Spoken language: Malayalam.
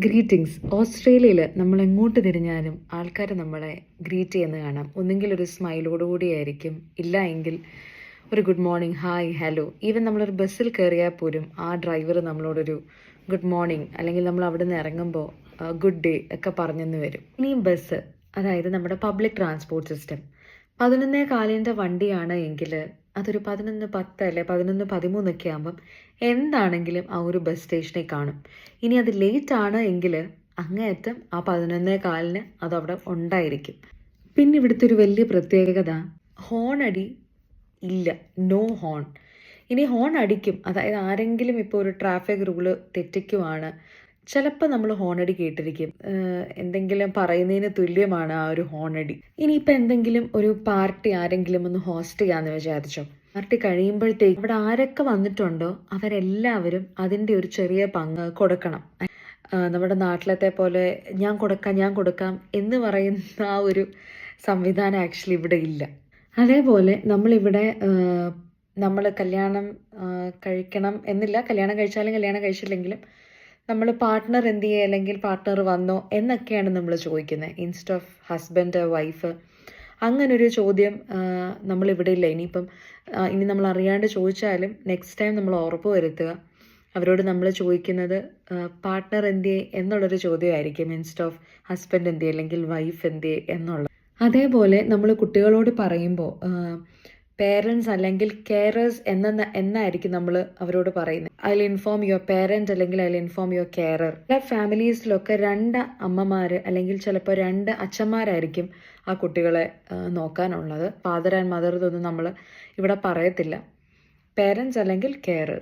ഗ്രീറ്റിംഗ്സ്. ഓസ്ട്രേലിയയിൽ നമ്മൾ എങ്ങോട്ട് തിരിഞ്ഞാലും ആൾക്കാർ നമ്മളെ ഗ്രീറ്റ് ചെയ്യുന്നത് കാണാം. ഒന്നെങ്കിൽ ഒരു സ്മൈലോടുകൂടി ആയിരിക്കും, ഇല്ല എങ്കിൽ ഒരു good morning, hi, hello. Even നമ്മളൊരു ബസ്സിൽ കയറിയാൽ പോലും ആ ഡ്രൈവർ നമ്മളോടൊരു ഗുഡ് മോർണിംഗ് അല്ലെങ്കിൽ നമ്മൾ അവിടെ നിന്ന് ഇറങ്ങുമ്പോൾ ഗുഡ് ഡേ ഒക്കെ പറഞ്ഞെന്ന് വരും. ഇനിയും ബസ്, അതായത് നമ്മുടെ പബ്ലിക് ട്രാൻസ്പോർട്ട് സിസ്റ്റം 11:15 വണ്ടിയാണ് എങ്കിൽ അതൊരു 11:10 അല്ലെ 11:13 ആകുമ്പം എന്താണെങ്കിലും ആ ഒരു ബസ് സ്റ്റേഷനിൽ കാണും. ഇനി അത് ലേറ്റ് ആണ് എങ്കിൽ അങ്ങേയറ്റം ആ 11:15 അതവിടെ ഉണ്ടായിരിക്കും. പിന്നെ ഇവിടുത്തെ ഒരു വലിയ പ്രത്യേകത, ഹോൺ അടി ഇല്ല, നോ ഹോൺ. ഇനി ഹോൺ അടിക്കും, അതായത് ആരെങ്കിലും ഇപ്പോൾ ഒരു ട്രാഫിക് റൂള് തെറ്റിക്കുവാണ്, ചിലപ്പോൾ നമ്മൾ ഹോണടി കേട്ടിരിക്കും. എന്തെങ്കിലും പറയുന്നതിന് തുല്യമാണ് ആ ഒരു ഹോണടി. ഇനിയിപ്പോൾ എന്തെങ്കിലും ഒരു പാർട്ടി ആരെങ്കിലും ഒന്ന് ഹോസ്റ്റ് ചെയ്യാമെന്ന് വിചാരിച്ചോ. പാർട്ടി കഴിയുമ്പോഴത്തേക്ക് അവിടെ ആരൊക്കെ വന്നിട്ടുണ്ടോ അവരെല്ലാവരും അതിൻ്റെ ഒരു ചെറിയ പങ്ക് കൊടുക്കണം. നമ്മുടെ നാട്ടിലത്തെ പോലെ ഞാൻ കൊടുക്കാം എന്ന് പറയുന്ന ആ ഒരു സംവിധാനം ആക്ച്വലി ഇവിടെ ഇല്ല. അതേപോലെ നമ്മളിവിടെ നമ്മൾ കല്യാണം കഴിക്കണം എന്നില്ല, കല്യാണം കഴിച്ചാലും കല്യാണം കഴിച്ചില്ലെങ്കിലും നമ്മൾ പാർട്ട്ണർ എന്ത് ചെയ്യുക അല്ലെങ്കിൽ പാർട്ട്ണർ വന്നോ എന്നൊക്കെയാണ് നമ്മൾ ചോദിക്കുന്നത്, ഇൻസ്റ്റെഡ് ഓഫ് ഹസ്ബൻഡ് വൈഫ്. അങ്ങനൊരു ചോദ്യം നമ്മളിവിടെ ഇല്ല. ഇനി നമ്മൾ അറിയാണ്ട് ചോദിച്ചാലും നെക്സ്റ്റ് ടൈം നമ്മൾ ഉറപ്പ് വരുത്തുക അവരോട് നമ്മൾ ചോദിക്കുന്നത് പാർട്ട്ണർ എന്ത് എന്നുള്ളൊരു ചോദ്യമായിരിക്കും, ഇൻസ്റ്റെഡ് ഓഫ് ഹസ്ബൻഡ് എന്ത് അല്ലെങ്കിൽ വൈഫ് എന്ത് എന്നുള്ളത്. അതേപോലെ നമ്മൾ കുട്ടികളോട് പറയുമ്പോൾ പേരൻസ് അല്ലെങ്കിൽ കെയറേഴ്സ് എന്നായിരിക്കും നമ്മൾ അവരോട് പറയുന്നത്. അതിൽ ഇൻഫോം യുവർ പേരൻറ്റ് അല്ലെങ്കിൽ അതിൽ ഇൻഫോം യുവർ കെയറർ. എല്ലാ ഫാമിലീസിലൊക്കെ 2 അമ്മമാർ അല്ലെങ്കിൽ ചിലപ്പോൾ 2 അച്ഛന്മാരായിരിക്കും ആ കുട്ടികളെ നോക്കാനുള്ളത്. ഫാദർ ആൻഡ് മദർ ഇതൊന്നും നമ്മൾ ഇവിടെ പറയത്തില്ല. പേരൻസ് അല്ലെങ്കിൽ കെയറേഴ്സ്.